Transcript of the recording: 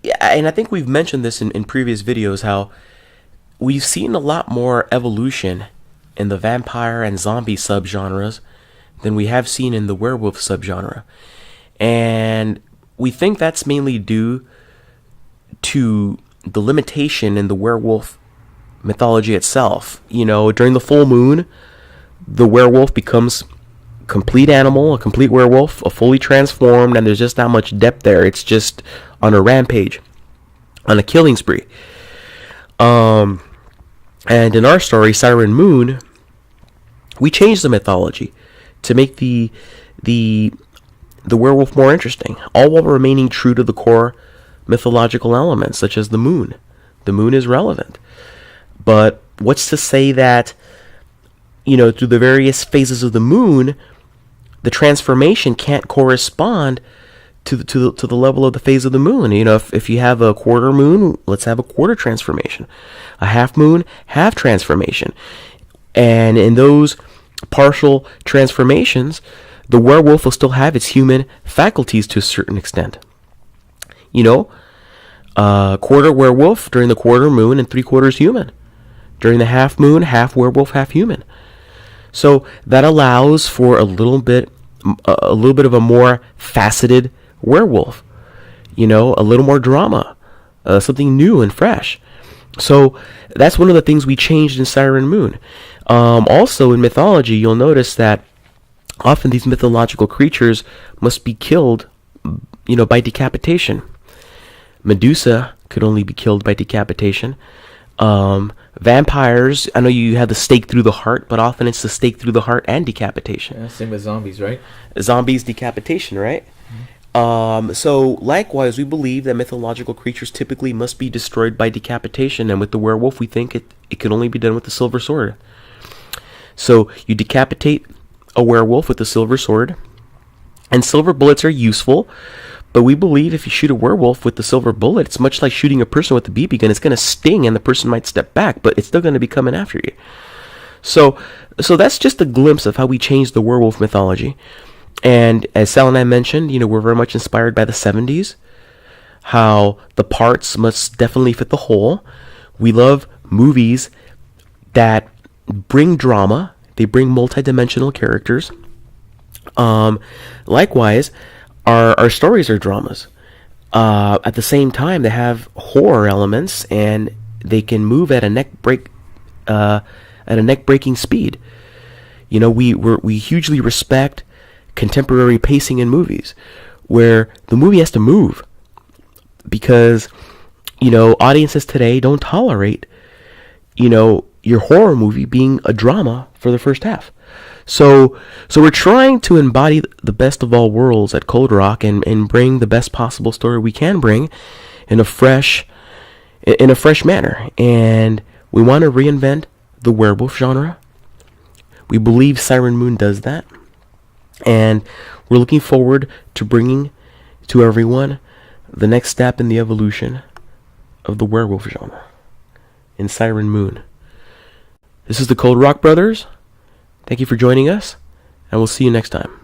yeah, and I think we've mentioned this in previous videos, how we've seen a lot more evolution in the vampire and zombie subgenres than we have seen in the werewolf subgenre. And we think that's mainly due to the limitation in the werewolf mythology itself. You know, during the full moon, the werewolf becomes complete animal, a complete werewolf, a fully transformed, and there's just not much depth there. It's just on a rampage, on a killing spree. And in our story, Siren Moon, we changed the mythology to make the werewolf more interesting, all while remaining true to the core mythological elements, such as the moon. The moon is relevant. But what's to say that, you know, through the various phases of the moon, the transformation can't correspond to the level of the phase of the moon? You know, if you have a quarter moon, let's have a quarter transformation. A half moon, half transformation. And in those partial transformations, the werewolf will still have its human faculties to a certain extent. You know, quarter werewolf during the quarter moon and 3/4 human. During the half moon, half werewolf, half human. So that allows for a little bit of a more faceted werewolf. You know, a little more drama, something new and fresh. So that's one of the things we changed in Siren Moon. Also in mythology, you'll notice that often these mythological creatures must be killed, you know, by decapitation. Medusa could only be killed by decapitation. Vampires, I know you have the stake through the heart, but often it's the stake through the heart and decapitation. Yeah, same with zombies, right? Zombies, decapitation, right? So likewise, we believe that mythological creatures typically must be destroyed by decapitation, and with the werewolf, we think it can only be done with the silver sword. So you decapitate a werewolf with a silver sword, and silver bullets are useful, but we believe if you shoot a werewolf with the silver bullet, it's much like shooting a person with a BB gun. It's going to sting, and the person might step back, but it's still going to be coming after you. So that's just a glimpse of how we changed the werewolf mythology. And as Sal and I mentioned, you know, we're very much inspired by the 70s, how the parts must definitely fit the whole. We love movies that bring drama. They bring multi-dimensional characters. Likewise, our stories are dramas. At the same time, they have horror elements, and they can move at a neck-breaking speed. You know, we hugely respect contemporary pacing in movies, where the movie has to move, because, you know, audiences today don't tolerate, you know, your horror movie being a drama for the first half. So we're trying to embody the best of all worlds at Coldrock and bring the best possible story we can bring in a fresh manner. And we want to reinvent the werewolf genre. We believe Siren Moon does that. And we're looking forward to bringing to everyone the next step in the evolution of the werewolf genre in Siren Moon. This is the Coldrock Brothers. Thank you for joining us, and we'll see you next time.